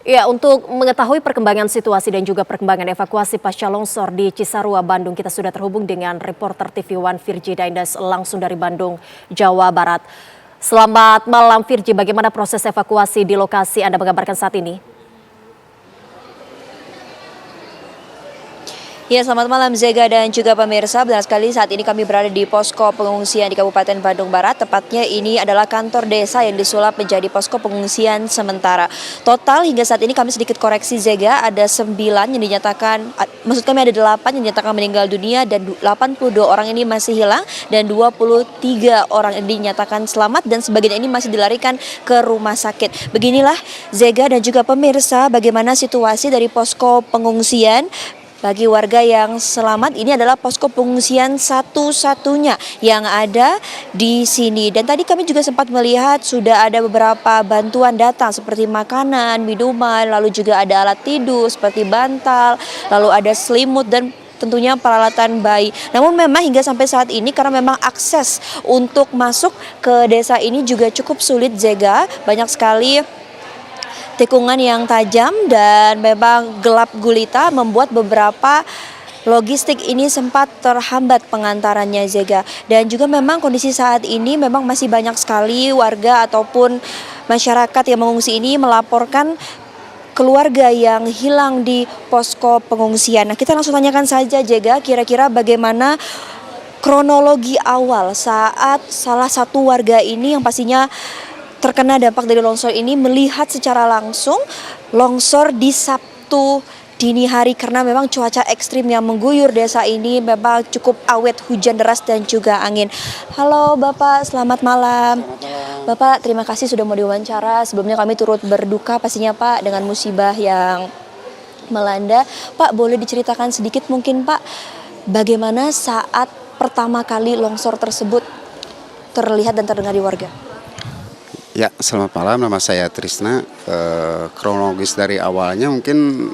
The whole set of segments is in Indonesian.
Ya, untuk mengetahui perkembangan situasi dan juga perkembangan evakuasi pasca longsor di Cisarua, Bandung, kita sudah terhubung dengan reporter TV One Virgi Daindas langsung dari Bandung, Jawa Barat. Selamat malam Virgi, bagaimana proses evakuasi di lokasi Anda mengabarkan saat ini? Ya, selamat malam Zega dan juga pemirsa. Benar sekali saat ini kami berada di posko pengungsian di Kabupaten Bandung Barat. Tepatnya ini adalah kantor desa yang disulap menjadi posko pengungsian sementara. Total hingga saat ini kami sedikit koreksi Zega, ada 9 yang dinyatakan, maksud kami ada 8 yang dinyatakan meninggal dunia dan 82 orang ini masih hilang dan 23 orang ini dinyatakan selamat dan sebagian ini masih dilarikan ke rumah sakit. Beginilah Zega dan juga pemirsa bagaimana situasi dari posko pengungsian. Bagi warga yang selamat, ini adalah posko pengungsian satu-satunya yang ada di sini. Dan tadi kami juga sempat melihat sudah ada beberapa bantuan datang seperti makanan, minuman, lalu juga ada alat tidur seperti bantal, lalu ada selimut dan tentunya peralatan bayi. Namun memang hingga sampai saat ini karena memang akses untuk masuk ke desa ini juga cukup sulit Zega. Banyak sekali tikungan yang tajam dan memang gelap gulita membuat beberapa logistik ini sempat terhambat pengantarannya Zega. Dan juga memang kondisi saat ini memang masih banyak sekali warga ataupun masyarakat yang mengungsi ini melaporkan keluarga yang hilang di posko pengungsian. Nah, kita langsung tanyakan saja Zega, kira-kira bagaimana kronologi awal saat salah satu warga ini yang pastinya terkena dampak dari longsor ini melihat secara langsung longsor di Sabtu dini hari karena memang cuaca ekstrim yang mengguyur desa ini memang cukup awet, hujan deras dan juga angin. Halo Bapak, selamat malam. Bapak, terima kasih sudah mau diwawancara. Sebelumnya kami turut berduka pastinya Pak dengan musibah yang melanda. Pak, boleh diceritakan sedikit mungkin Pak, bagaimana saat pertama kali longsor tersebut terlihat dan terdengar di warga? Ya, selamat malam. Nama saya Trisna. Kronologis dari awalnya mungkin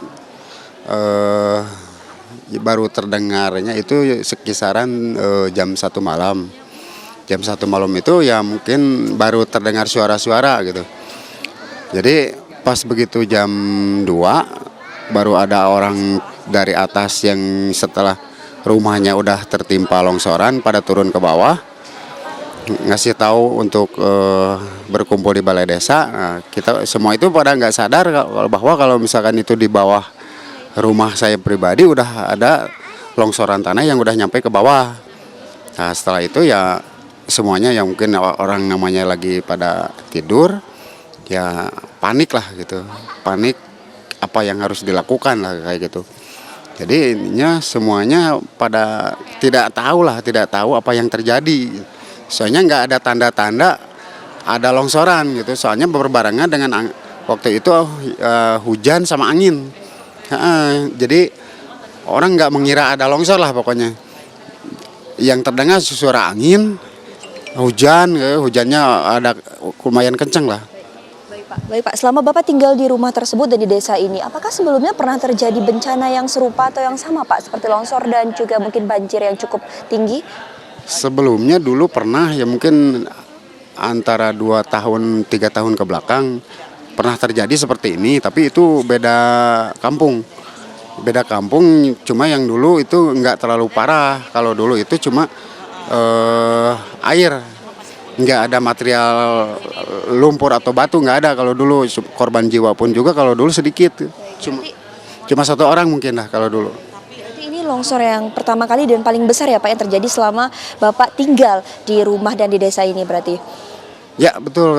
baru terdengarnya itu sekisaran jam 1 malam. Jam 1 malam itu ya mungkin baru terdengar suara-suara gitu. Jadi pas begitu jam 2 baru ada orang dari atas yang setelah rumahnya udah tertimpa longsoran pada turun ke bawah. Ngasih tahu untuk berkumpul di balai desa. Nah, kita semua itu pada nggak sadar bahwa kalau misalkan itu di bawah rumah saya pribadi udah ada longsoran tanah yang udah nyampe ke bawah. Nah, setelah itu ya semuanya yang mungkin orang namanya lagi pada tidur ya panik lah gitu, panik apa yang harus dilakukan lah kayak gitu. Jadi ininya semuanya pada tidak tahu apa yang terjadi. Soalnya nggak ada tanda-tanda ada longsoran gitu. Soalnya berbarengan dengan waktu itu hujan sama angin. Jadi orang nggak mengira ada longsor lah pokoknya. Yang terdengar suara angin, hujan, hujannya ada lumayan kenceng lah. Baik Pak, selama Bapak tinggal di rumah tersebut dan di desa ini, apakah sebelumnya pernah terjadi bencana yang serupa atau yang sama Pak? Seperti longsor dan juga mungkin banjir yang cukup tinggi? Sebelumnya dulu pernah ya mungkin antara 2 tahun 3 tahun ke belakang pernah terjadi seperti ini, tapi itu beda kampung. Beda kampung, cuma yang dulu itu nggak terlalu parah. Kalau dulu itu cuma air, nggak ada material lumpur atau batu, nggak ada. Kalau dulu korban jiwa pun juga kalau dulu sedikit, cuma 1 orang mungkin lah kalau dulu. Ini longsor yang pertama kali dan paling besar ya Pak yang terjadi selama Bapak tinggal di rumah dan di desa ini berarti? Ya betul,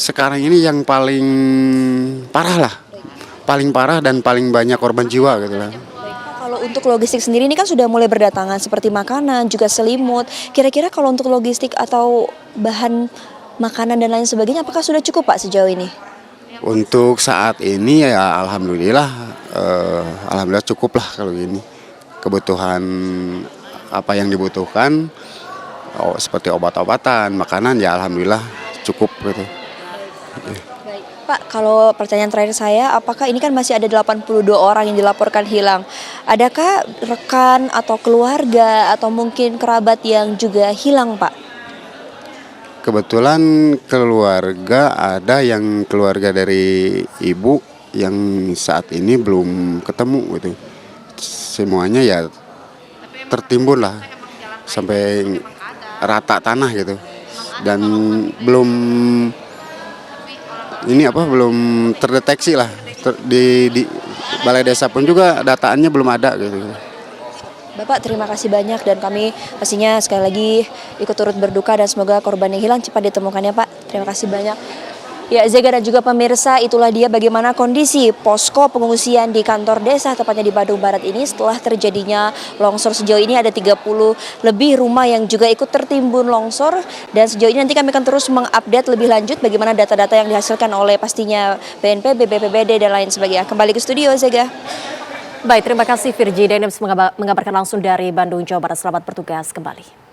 sekarang ini yang paling parah lah, paling parah dan paling banyak korban jiwa gitu lah. Kalau untuk logistik sendiri ini kan sudah mulai berdatangan seperti makanan juga selimut. Kira-kira kalau untuk logistik atau bahan makanan dan lain sebagainya apakah sudah cukup Pak sejauh ini? Untuk saat ini ya alhamdulillah, alhamdulillah cukup lah kalau ini. Kebutuhan apa yang dibutuhkan seperti obat-obatan, makanan ya alhamdulillah cukup gitu. Baik. Pak, kalau pertanyaan terakhir saya, apakah ini kan masih ada 82 orang yang dilaporkan hilang? Adakah rekan atau keluarga atau mungkin kerabat yang juga hilang, Pak? Kebetulan keluarga ada yang keluarga dari ibu yang saat ini belum ketemu gitu. Semuanya ya tertimbun lah sampai rata tanah gitu. Dan belum belum terdeteksi lah. Di balai desa pun juga dataannya belum ada gitu. Bapak, terima kasih banyak dan kami pastinya sekali lagi ikut turut berduka dan semoga korban yang hilang cepat ditemukan ya Pak. Terima kasih banyak. Ya, Zega dan juga pemirsa, itulah dia bagaimana kondisi posko pengungsian di kantor desa tepatnya di Bandung Barat ini setelah terjadinya longsor. Sejauh ini ada 30 lebih rumah yang juga ikut tertimbun longsor dan sejauh ini nanti kami akan terus mengupdate lebih lanjut bagaimana data-data yang dihasilkan oleh pastinya BNPB, BPBD dan lain sebagainya. Kembali ke studio Zega. Baik, terima kasih Virgi Daniels mengabarkan langsung dari Bandung, Jawa Barat. Selamat bertugas kembali.